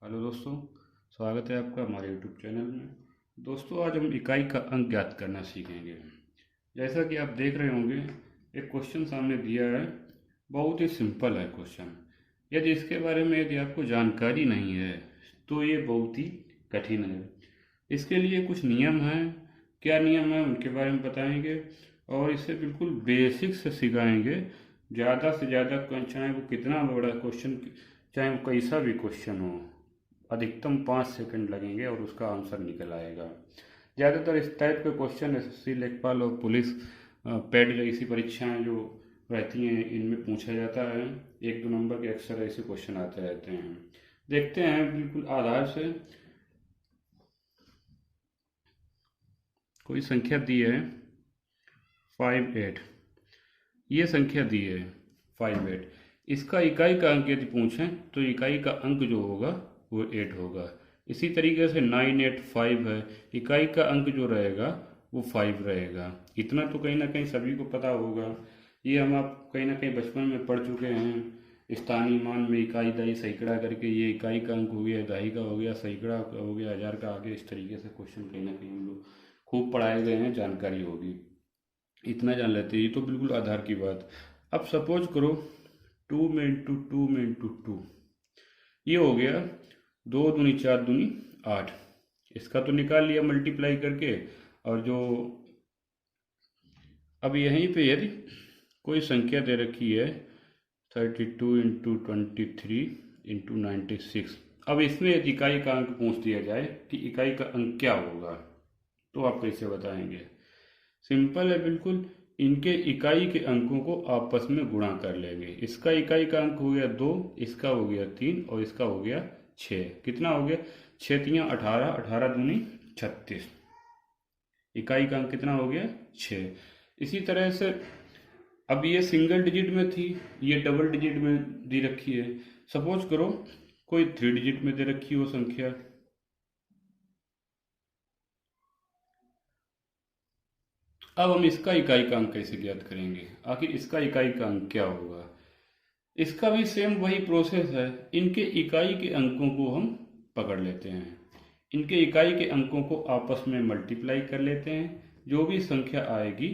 Hello दोस्तों। स्वागत है आपका हमारे यूट्यूब चैनल में। दोस्तों, आज हम इकाई का अंक ज्ञात करना सीखेंगे। जैसा कि आप देख रहे होंगे, एक क्वेश्चन सामने दिया है। बहुत ही सिंपल है क्वेश्चन। यदि इसके बारे में यदि आपको जानकारी नहीं है तो ये बहुत ही कठिन है। इसके लिए कुछ नियम हैं। क्या नियम है उनके बारे में बताएंगे और इसे बिल्कुल बेसिक से सिखाएंगे। ज़्यादा से ज़्यादा, चाहे वो कितना बड़ा क्वेश्चन, चाहे वो कैसा भी क्वेश्चन हो, अधिकतम 5 सेकंड लगेंगे और उसका आंसर निकल आएगा। ज़्यादातर इस टाइप के क्वेश्चन एसएससी, लेखपाल और पुलिस, पेड जैसी परीक्षाएं जो रहती हैं, इनमें पूछा जाता है। 1-2 नंबर के अक्सर ऐसे क्वेश्चन आते रहते हैं। देखते हैं बिल्कुल आधार से। कोई संख्या दी है 58। ये संख्या दी है 58। इसका इकाई का अंक यदि पूछें तो इकाई का अंक जो होगा वो 8 होगा। इसी तरीके से 985 है, इकाई का अंक जो रहेगा वो 5 रहेगा। इतना तो कहीं ना कहीं सभी को पता होगा। ये हम आप कहीं ना कहीं बचपन में पढ़ चुके हैं। स्थानीय मान में इकाई, दहाई, सैकड़ा करके ये इकाई का अंक हो गया, दहाई का हो गया, सैकड़ा का हो गया, हजार का आगे। इस तरीके से क्वेश्चन कहीं ना कहीं हम लोग खूब पढ़ाए गए हैं, जानकारी होगी। इतना जान लेते हैं, ये तो बिल्कुल आधार की बात। अब सपोज करो 2 में इंटू 2 ये हो गया 2 दूनी 4 दूनी 8। इसका तो निकाल लिया मल्टीप्लाई करके। और जो अब यहीं पे यदि कोई संख्या दे रखी है 32 इंटू 23 इंटू 96। अब इसमें यदि इकाई का अंक पूछ दिया जाए कि इकाई का अंक क्या होगा, तो आप कैसे बताएंगे? सिंपल है बिल्कुल। इनके इकाई के अंकों को आपस में गुणा कर लेंगे। इसका इकाई का अंक हो गया 2, इसका हो गया 3 और इसका हो गया 6। कितना हो गया? 6 × 3 = 18, 18 दूनी 36। इकाई का अंक कितना हो गया? 6। इसी तरह से अब ये सिंगल डिजिट में थी, ये डबल डिजिट में दी रखी है। सपोज करो कोई 3 डिजिट में दे रखी हो संख्या। अब हम इसका इकाई का अंक कैसे ज्ञात करेंगे? आखिर इसका इकाई का अंक क्या होगा? इसका भी सेम वही प्रोसेस है। इनके इकाई के अंकों को हम पकड़ लेते हैं, इनके इकाई के अंकों को आपस में मल्टीप्लाई कर लेते हैं। जो भी संख्या आएगी,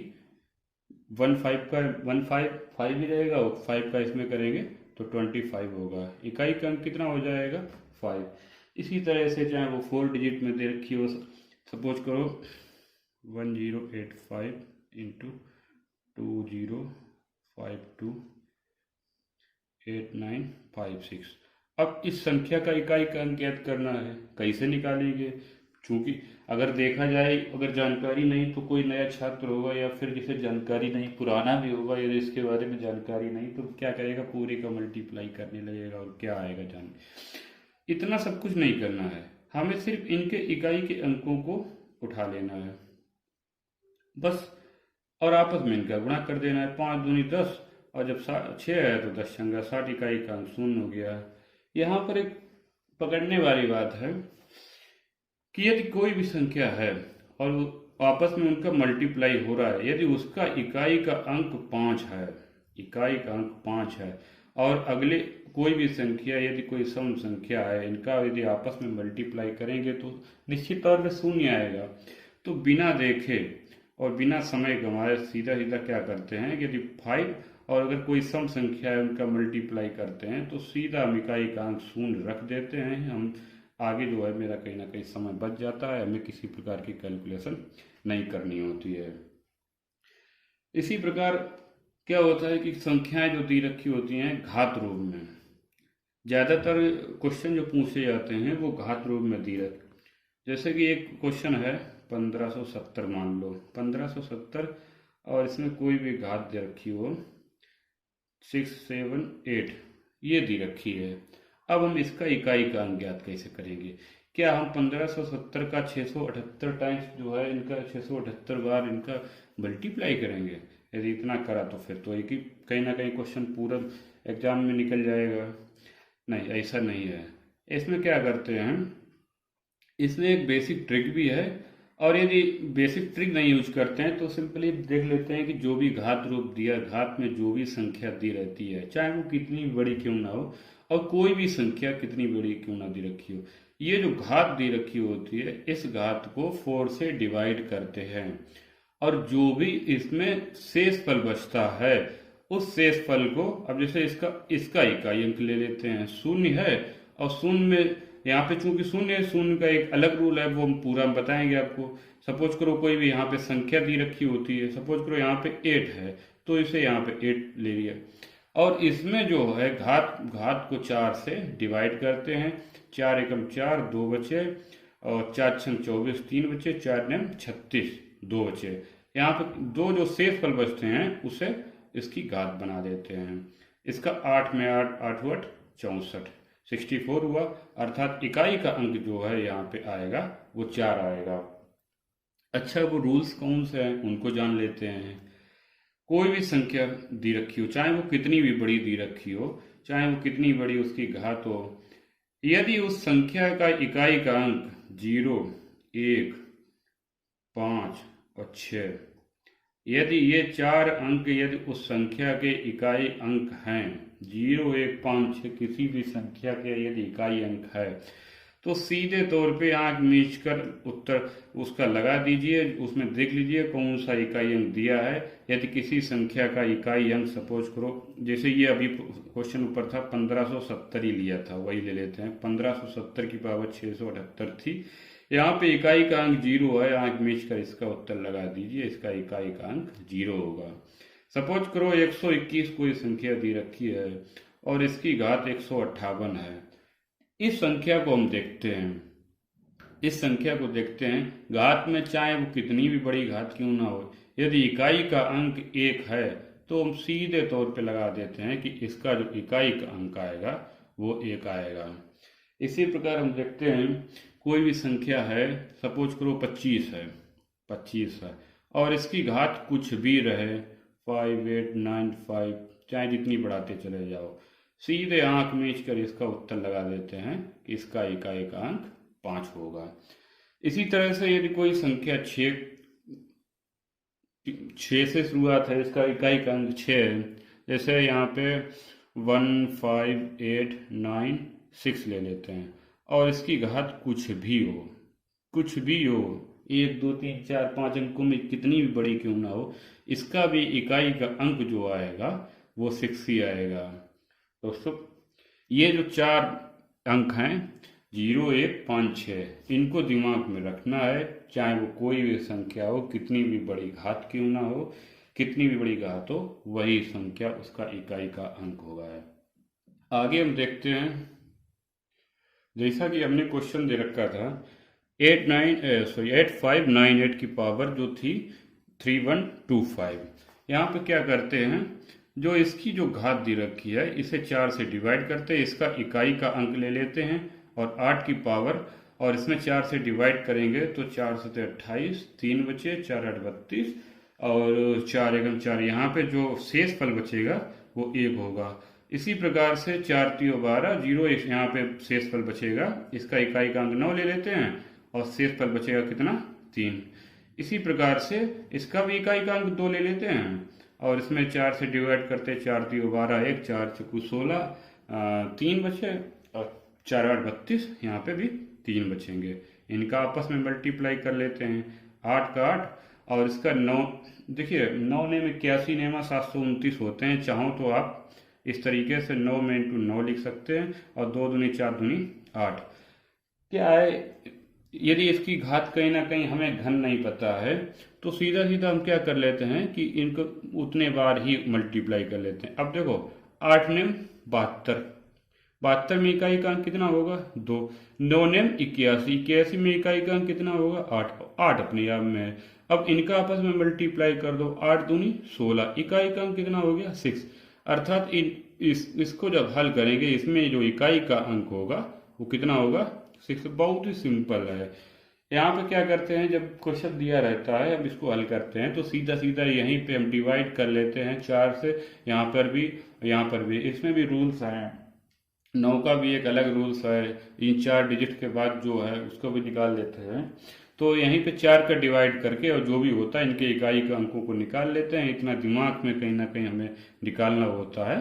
15 का 15 ही रहेगा, और 5 का इसमें करेंगे तो 25 होगा। इकाई का अंक कितना हो जाएगा? 5। इसी तरह से चाहे वो 4 डिजिट में दे रखी हो, सपोज करो 1085 इंटू 2052 8956। अब इस संख्या का इकाई का अंक ज्ञात करना है। कैसे निकालेंगे? चूंकि अगर देखा जाए, अगर जानकारी नहीं तो कोई नया छात्र होगा या फिर जिसे जानकारी नहीं, पुराना भी होगा, यदि इसके बारे में जानकारी नहीं, तो क्या करेगा? पूरे का मल्टीप्लाई करने लगेगा और क्या आएगा जान। इतना सब कुछ नहीं करना है, हमें सिर्फ इनके इकाई के अंकों को उठा लेना है बस। और आपस में इनका गुणा कर देना है। 5 दूनी 10, और जब 6 है तो 10 × 60, इकाई का अंक 0 हो गया। यहाँ पर एक पकड़ने वाली बात है कि यदि कोई भी संख्या है और आपस में उनका मल्टीप्लाई हो रहा है, यदि उसका इकाई का अंक 5 है, इकाई का अंक 5 है, और अगले कोई भी संख्या, यदि कोई सम संख्या है, इनका यदि आपस में मल्टीप्लाई करेंगे तो निश्चित तौर पे 0 आएगा। तो बिना देखे और बिना समय गंवाए सीधा सीधा क्या करते हैं, यदि 5 और अगर कोई सम संख्या है उनका मल्टीप्लाई करते हैं तो सीधा हम इकाई का अंक 0 रख देते हैं। हम आगे जो है, मेरा कहीं ना कहीं समय बच जाता है, हमें किसी प्रकार की कैलकुलेशन नहीं करनी होती है। इसी प्रकार क्या होता है कि संख्याएं जो दी रखी होती हैं घात रूप में, ज़्यादातर क्वेश्चन जो पूछे जाते हैं वो घात रूप में दी रख। जैसे कि एक क्वेश्चन है 1570, मान लो 1570, और इसमें कोई भी घात दे रखी हो 678, ये दी रखी है। अब हम इसका इकाई का अंक ज्ञात कैसे करेंगे? क्या हम 1570 का 678 टाइम्स जो है, इनका 678 बार इनका मल्टीप्लाई करेंगे? यदि इतना करा तो फिर तो एक ही कहीं ना कहीं क्वेश्चन पूरा एग्जाम में निकल जाएगा। नहीं, ऐसा नहीं है। इसमें क्या करते हैं हम, इसमें एक बेसिक ट्रिक भी है। और यदि बेसिक ट्रिक नहीं यूज करते हैं तो सिंपली देख लेते हैं कि जो भी घात रूप दिया, घात में जो भी संख्या दी रहती है, चाहे वो कितनी बड़ी क्यों ना हो, और कोई भी संख्या कितनी बड़ी क्यों ना दी रखी हो, ये जो घात दी रखी होती है इस घात को 4 से डिवाइड करते हैं, और जो भी इसमें शेष फल बचता है उस शेष फल को, अब जैसे इसका इसका इकाई अंक ले लेते हैं, शून्य है, और शून्य में यहाँ पे चूंकि शून्य है, शून्य का एक अलग रूल है वो हम पूरा बताएंगे आपको। सपोज करो कोई भी यहाँ पे संख्या दी रखी होती है, सपोज करो यहाँ पे 8 है तो इसे यहाँ पे 8 ले लिया, और इसमें जो है घात घात को 4 से डिवाइड करते हैं, 4 एकम 4 2 बचे, और 4 छंग 24 3 बचे, 4 नम 36 2 बचे। यहाँ पे दो जो शेष फल बचते हैं उसे इसकी घात बना देते हैं। इसका 8 में 8 8 8 64 64 हुआ, अर्थात इकाई का अंक जो है यहाँ पे आएगा वो 4 आएगा। अच्छा, वो रूल्स कौन से हैं उनको जान लेते हैं। कोई भी संख्या दी रखी हो, चाहे वो कितनी भी बड़ी दी रखी हो, चाहे वो कितनी बड़ी उसकी घात हो, यदि उस संख्या का इकाई का अंक 0 1 5 और 6, यदि ये 4 अंक यदि उस संख्या के इकाई अंक हैं, 0 1 5 6 किसी भी संख्या के यदि इकाई अंक है, तो सीधे तौर पे आंख मीच कर उत्तर उसका लगा दीजिए, उसमें देख लीजिए कौन सा इकाई अंक दिया है। यदि किसी संख्या का इकाई अंक सपोज करो, जैसे ये अभी क्वेश्चन ऊपर था 1570 ही लिया था, वही ले लेते हैं। 1570 की पावर 678 थी, यहाँ पे इकाई का अंक 0 है, आंख मीच कर इसका उत्तर लगा दीजिए, इसका इकाई का अंक 0 होगा। सपोज करो 121 कोई संख्या दी रखी है और इसकी घात 158 है। इस संख्या को हम देखते हैं, इस संख्या को देखते हैं, घात में चाहे वो कितनी भी बड़ी घात क्यों ना हो, यदि इकाई का अंक 1 है तो हम सीधे तौर पे लगा देते हैं कि इसका जो इकाई का अंक आएगा वो 1 आएगा। इसी प्रकार हम देखते हैं कोई भी संख्या है, सपोज करो 25 है, 25 है और इसकी घात कुछ भी रहे 5 8 9 5, चाहे जितनी बढ़ाते चले जाओ, सीधे आंख मीच कर इसका उत्तर लगा देते हैं कि इसका इकाई का अंक 5 होगा। इसी तरह से यदि कोई संख्या 6 से शुरुआत है, इसका इकाई का अंक 6 है, जैसे यहाँ पे 1 5 8 9 6 ले लेते हैं, और इसकी घात कुछ भी हो, कुछ भी हो, 1 2 3 4 5 अंकों में कितनी भी बड़ी क्यों ना हो, इसका भी इकाई का अंक जो आएगा वो 6 ही आएगा। दोस्तों, ये जो 4 अंक हैं 0 1 5 6, इनको दिमाग में रखना है, चाहे वो कोई भी संख्या हो, कितनी भी बड़ी घात क्यों ना हो, कितनी भी बड़ी घात हो, वही संख्या उसका इकाई का अंक होगा। आगे हम देखते हैं, जैसा कि हमने क्वेश्चन दे रखा था 8598 की पावर जो थी 3125। यहाँ पे क्या करते हैं, जो इसकी जो घात दी रखी है इसे 4 से डिवाइड करते हैं, इसका इकाई का अंक ले लेते हैं और 8 की पावर, और इसमें 4 से डिवाइड करेंगे तो 4 से 28 3 बचे, 4 8 32 और 4 एकम 4, यहाँ पे जो शेष फल बचेगा वो 1 होगा। इसी प्रकार से 4 3 12 0, यहाँ पे शेष फल बचेगा, इसका इकाई का अंक 9 ले लेते हैं और शेष फल बचेगा कितना 3। इसी प्रकार से इसका भी इकाई का अंक 2 ले लेते हैं और इसमें 4 से डिवाइड करते, 4 3 12 1, 4 4 16 3 बचे और 4 8 32, यहाँ पे भी 3 बचेंगे। इनका आपस में मल्टीप्लाई कर लेते हैं, 8 का 8 और इसका 9, देखिए 9 ने में 81 नेमा 729 होते हैं। चाहो तो आप इस तरीके से 9 में इंटू 9 लिख सकते हैं और 2 दूनी 4 दूनी 8। क्या है, यदि इसकी घात कहीं ना कहीं हमें घन नहीं पता है तो सीधा सीधा हम क्या कर लेते हैं कि इनको उतने बार ही मल्टीप्लाई कर लेते हैं। अब देखो 8 नेम 72, 72 में इकाई का अंक कितना होगा 2, 9 नेम 81, 81 में इकाई का अंक कितना होगा 8, 8 अपने आप में है। अब इनका आपस में मल्टीप्लाई कर दो, 8 दूनी 16, इकाई का अंक कितना हो गया 6। अर्थात इसको जब हल करेंगे इसमें जो इकाई का अंक होगा वो कितना होगा 6। बहुत ही सिंपल है। यहाँ पे क्या करते हैं, जब क्वेश्चन दिया रहता है अब इसको हल करते हैं तो सीधा सीधा यहीं पे हम डिवाइड कर लेते हैं 4 से, यहाँ पर भी यहाँ पर भी। इसमें भी रूल्स हैं, 9 का भी एक अलग रूल्स है, इन 4 डिजिट के बाद जो है उसको भी निकाल लेते हैं। तो यहीं पे 4 का डिवाइड करके और जो भी होता है इनके इकाई के अंकों को निकाल लेते हैं। इतना दिमाग में कहीं ना कहीं हमें निकालना होता है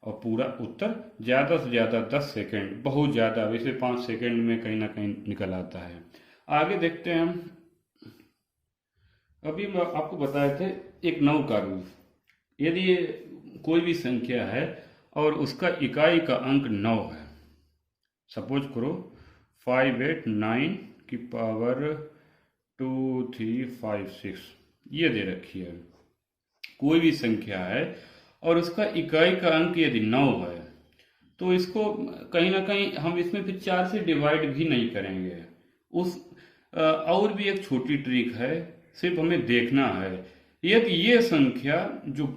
और पूरा उत्तर ज़्यादा से ज़्यादा 10 सेकंड, बहुत ज़्यादा वैसे 5 सेकंड में कहीं ना कहीं निकल आता है। आगे देखते हैं हम। अभी मैं आपको बताए थे एक नौ का रूल। यदि ये कोई भी संख्या है और उसका इकाई का अंक 9 है, सपोज करो 589 की पावर 2356 ये दे रखी है। कोई भी संख्या है और उसका इकाई का अंक यदि 9 है तो इसको कहीं ना कहीं हम इसमें फिर 4 से डिवाइड भी नहीं करेंगे। उस और भी एक छोटी ट्रिक है, सिर्फ हमें देखना है यदि ये संख्या जो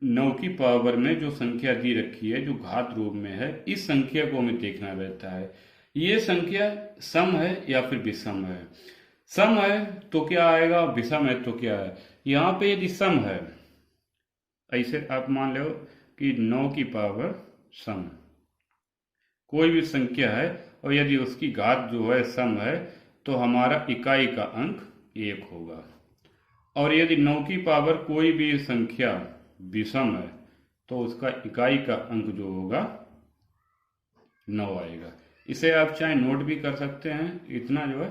9 की पावर में जो संख्या दी रखी है जो घात रूप में है, इस संख्या को हमें देखना रहता है ये संख्या सम है या फिर विषम है। सम है तो क्या आएगा, विषम है तो क्या है। यहाँ पे यदि सम है, ऐसे आप मान लो कि 9 की पावर सम, कोई भी संख्या है और यदि उसकी घात जो है सम है तो हमारा इकाई का अंक 1 होगा। और यदि 9 की पावर कोई भी संख्या विषम है तो उसका इकाई का अंक जो होगा 9 आएगा। इसे आप चाहे नोट भी कर सकते हैं। इतना जो है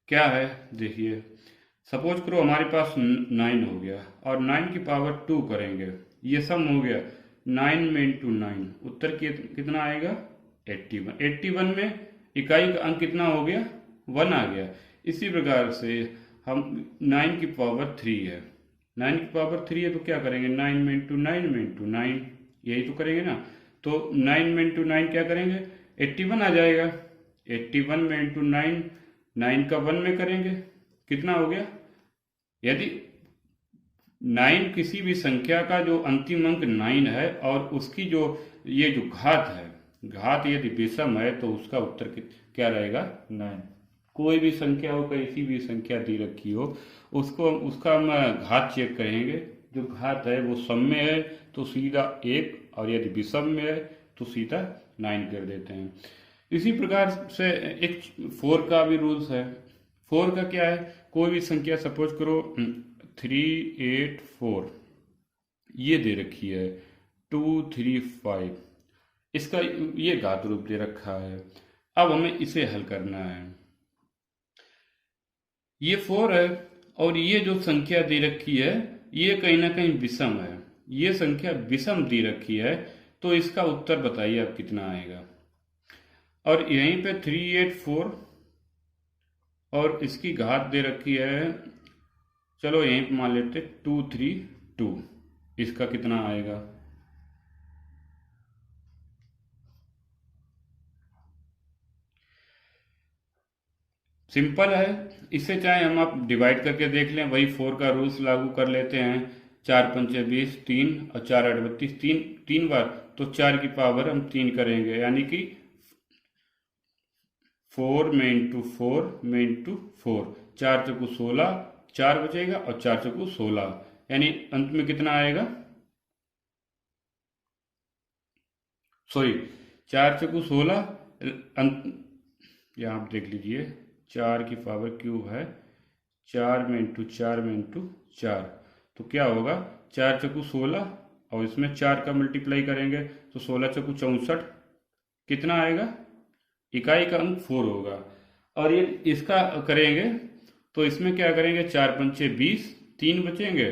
क्या है, देखिए सपोज करो हमारे पास 9 हो गया और 9 की पावर 2 करेंगे, ये सम हो गया। 9 में इंटू 9 उत्तर कितना आएगा 81। 81 में इकाई का अंक कितना हो गया 1 आ गया। इसी प्रकार से हम 9 की पावर 3 है, 9 की पावर 3 है तो क्या करेंगे 9 में इंटू 9 में इंटू 9, यही तो करेंगे ना। तो 9 में इंटू 9 क्या करेंगे 81 आ जाएगा। 81 में इंटू 9, 9 का 1 में करेंगे कितना हो गया। यदि 9 किसी भी संख्या का जो अंतिम अंक 9 है और उसकी जो ये जो घात है, घात यदि विषम है तो उसका उत्तर क्या रहेगा 9। कोई भी संख्या हो, कैसी भी संख्या दी रखी हो, उसको उसका हम घात चेक करेंगे। जो घात है वो सम में है तो सीधा 1, और यदि विषम में है तो सीधा 9 कर देते हैं। इसी प्रकार से एक 4 का भी रूल्स है। 4 का क्या है, कोई भी संख्या सपोज करो 384 ये दे रखी है 235, इसका ये घात रूप दे रखा है। अब हमें इसे हल करना है। ये 4 है और ये जो संख्या दे रखी है ये कहीं ना कहीं विषम है, ये संख्या विषम दी रखी है तो इसका उत्तर बताइए अब कितना आएगा। और यहीं पे 384 और इसकी घात दे रखी है, चलो यहीं पे मान लेते 232, इसका कितना आएगा। सिंपल है, इससे चाहे हम आप डिवाइड करके देख लें, वही 4 का रूल्स लागू कर लेते हैं। 4 पंचे 20, 3 और 4 8 32, तीन बार तो 4 की पावर हम 3 करेंगे, यानी कि 4 में इंटू 4 में इंटू 4, 4 चौकू 16, 4 बचेगा और 4 चौकू 16, यानी अंत में कितना आएगा, सॉरी 4 चौकू 16 अंत, यहाँ आप देख लीजिए 4 की पावर क्यूब है, 4 में इंटू 4 में इंटू 4, तो क्या होगा 4 चौकू 16 और इसमें 4 का मल्टीप्लाई करेंगे तो 16 चौकू 64, कितना आएगा, इकाई का अंक 4 होगा। और ये इसका करेंगे तो इसमें क्या करेंगे 4 पंचे 20, 3 बचेंगे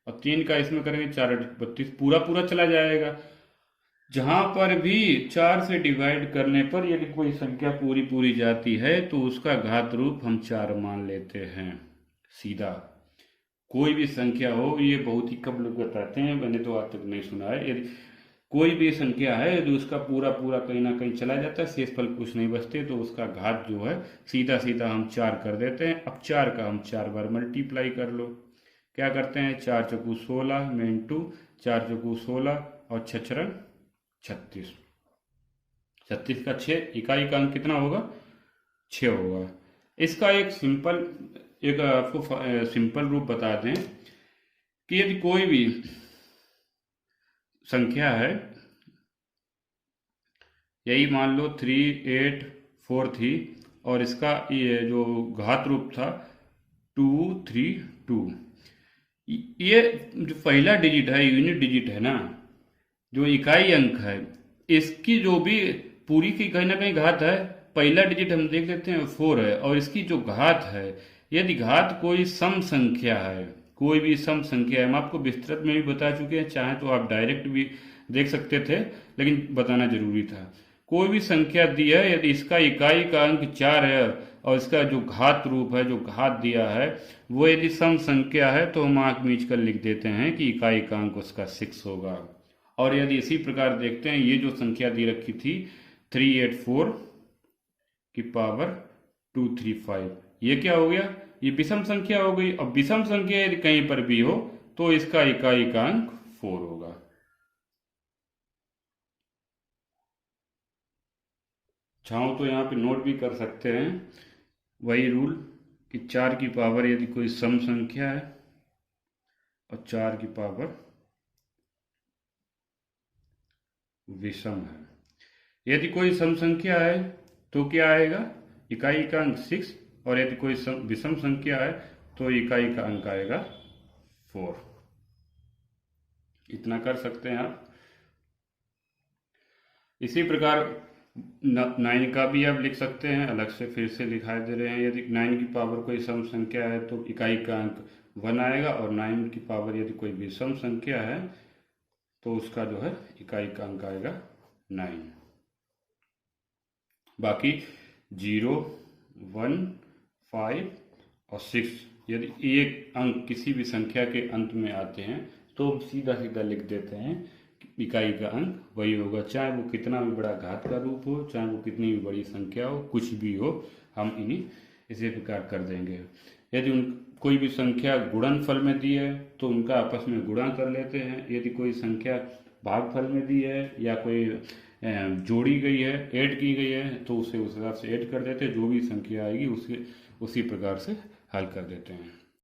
और 3 का इसमें करेंगे 4 8 32, पूरा पूरा चला जाएगा। जहां पर भी 4 से डिवाइड करने पर यदि कोई संख्या पूरी पूरी जाती है तो उसका घात रूप हम 4 मान लेते हैं सीधा। कोई भी संख्या हो, ये बहुत ही कम लोग बताते हैं, मैंने तो आज तक नहीं सुना है। यदि कोई भी संख्या है यदि उसका पूरा पूरा कहीं ना कहीं चला जाता है, शेषफल कुछ नहीं बचते, तो उसका घात जो है सीधा सीधा हम 4 कर देते हैं। अब 4 का हम 4 बार मल्टीप्लाई कर लो, क्या करते हैं 4 चौकू 16 में इंटू 4 चौकू 16 और 6 36, 36 का 6, इकाई का अंक कितना होगा 6 होगा। इसका एक आपको सिंपल रूप बता दें कि यदि कोई भी संख्या है, यही मान लो 384 थी और इसका ये जो घात रूप था 232, ये जो पहला डिजिट है यूनिट डिजिट है ना, जो इकाई अंक है इसकी जो भी पूरी की कहीं ना कहीं घात है, पहला डिजिट हम देख लेते हैं 4 है, और इसकी जो घात है, यदि घात कोई सम संख्या है, कोई भी सम संख्या है, हम आपको विस्तृत में भी बता चुके हैं, चाहे तो आप डायरेक्ट भी देख सकते थे, लेकिन बताना जरूरी था। कोई भी संख्या दी है, यदि इसका इकाई का अंक 4 है और इसका जो घात रूप है, जो घात दिया है, वो यदि सम संख्या है तो हम आंख मीच कर लिख देते हैं कि इकाई का अंक उसका 6 होगा। और यदि इसी प्रकार देखते हैं, ये जो संख्या दी रखी थी 384 की पावर 235, ये क्या हो गया? ये विषम संख्या हो गई। अब विषम संख्या यदि कहीं पर भी हो तो इसका इकाई का अंक 4 होगा। चाहो तो यहाँ पे नोट भी कर सकते हैं वही रूल कि 4 की पावर यदि कोई सम संख्या है और 4 की पावर विषम है। यदि कोई सम संख्या है तो क्या आएगा? इकाई का अंक 6, और यदि कोई विषम संख्या है तो इकाई का अंक आएगा 4। इतना कर सकते हैं आप। इसी प्रकार 9 का भी आप लिख सकते हैं, अलग से फिर से दिखाई दे रहे हैं। यदि 9 की पावर कोई सम संख्या है तो इकाई का अंक 1 आएगा, और 9 की पावर यदि कोई विषम संख्या है तो उसका जो है इकाई का अंक आएगा 9। बाकी 0, 1, 5 और 6 यदि एक अंक किसी भी संख्या के अंत में आते हैं तो सीधा सीधा लिख देते हैं कि इकाई का अंक वही होगा, चाहे वो कितना भी बड़ा घात का रूप हो, चाहे वो कितनी भी बड़ी संख्या हो, कुछ भी हो, हम इन्हीं इसी प्रकार कर देंगे। यदि उन कोई भी संख्या गुणनफल में दी है तो उनका आपस में गुणा कर लेते हैं। यदि कोई संख्या भागफल में दी है या कोई जोड़ी गई है, ऐड की गई है, तो उसे उस हिसाब से ऐड कर देते हैं। जो भी संख्या आएगी उसी प्रकार से हल कर देते हैं।